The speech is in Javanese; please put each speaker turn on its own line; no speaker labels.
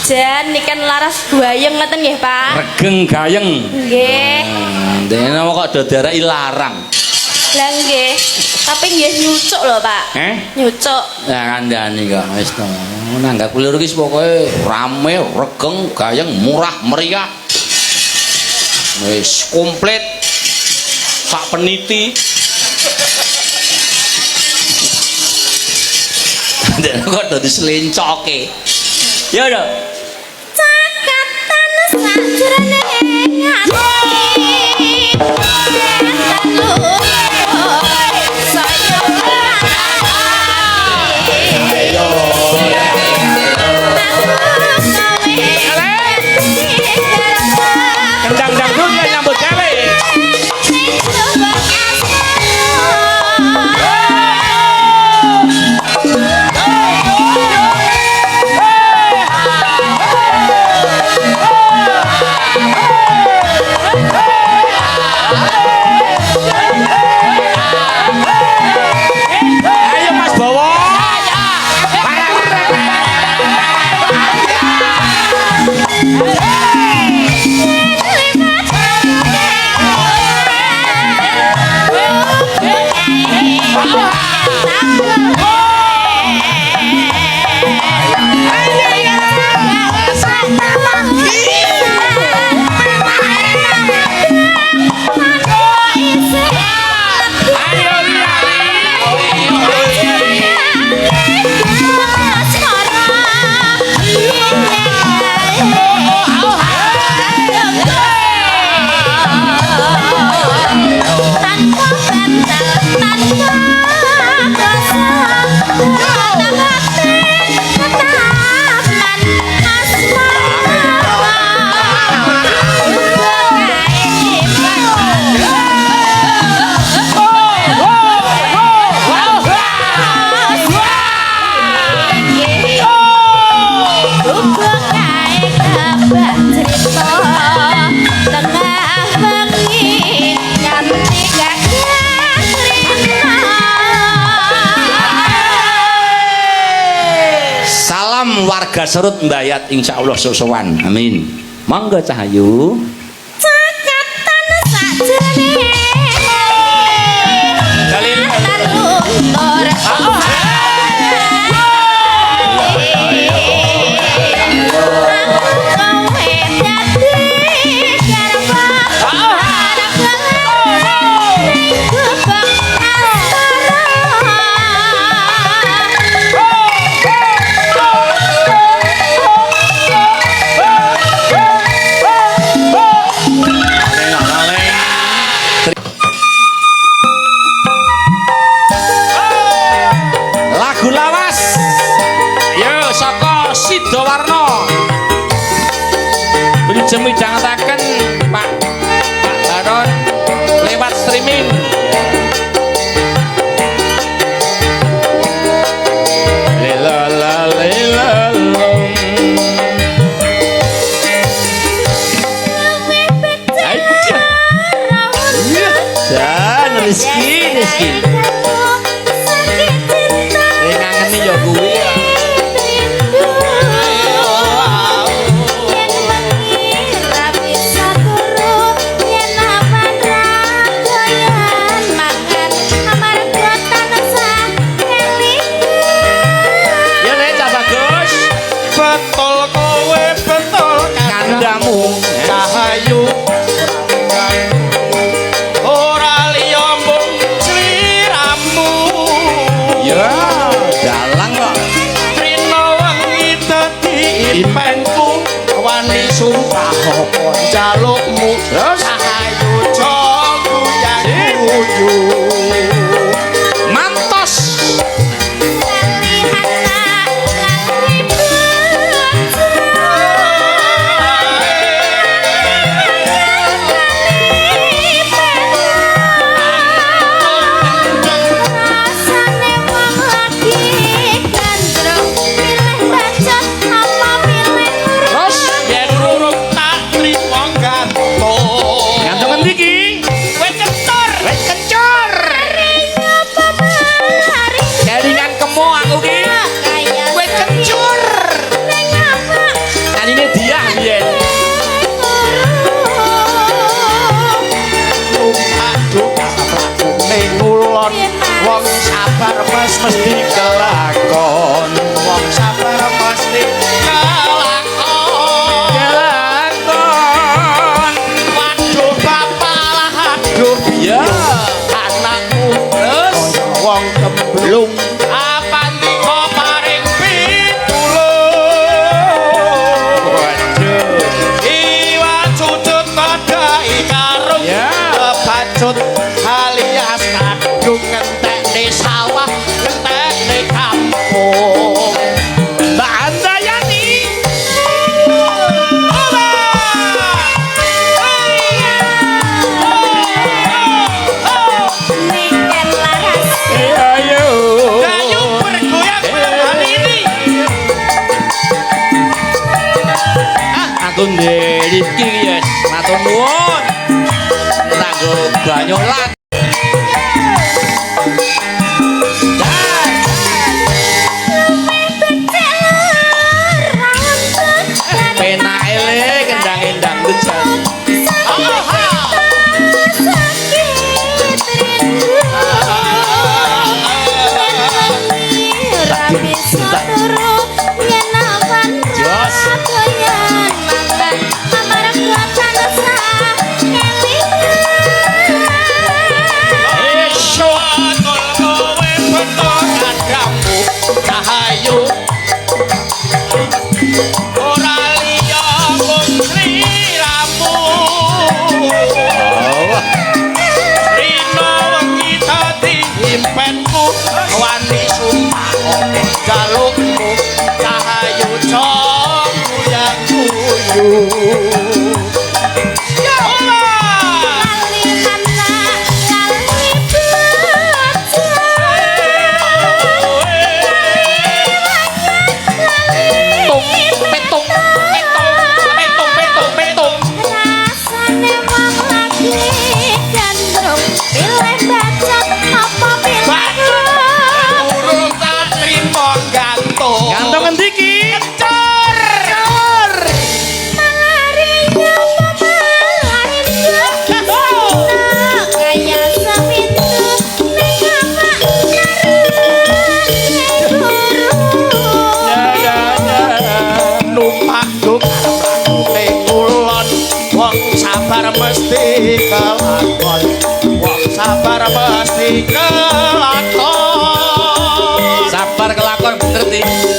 Jan nikan laras gayeng ngoten nggih, Pak.
Regeng gayeng.
Nggih.
Dene kok do diarani larang.
Lah nggih. Tapi nggih nyucuk lho, Pak. Nyucuk.
Ya kandhani kok wis to. Nanggap kulir iki pokoke rame, regeng, gayeng, murah, meriah. Wis komplit. Sak peniti. Dene kok do diselencoke. Ya lho.
Cakatan sajrone ati.
Kendang dangdut ya nyambut gawe. Ayo Mas Bowo. Warga Serut mbayat insyaallah sosowan. Amin. Monggo Cahayu.
Cakatan sajrone
Dalil. Jemi jangataken Pak Baron lewat streaming. Lela la lela long. Ayo. Jan rezeki. Ngangeni ya kuwi.
Cahayu ora liya mung sliramu
Ya, dalang kok.
rino wengi dadi impenku wani sumpah apa jalukmu Cahayu jogu yang guyu
Mantos.
Rasane wong lagi gandrung milih bacot apa milih
Rifki ya matur nuwun nganggo banyu lan penake le kendang-kendang hujan
wani sumpah jalukmu cahayu congku yang guyu mesti kelakon wong sabar mesti kelakon
sabar kelakon bener ti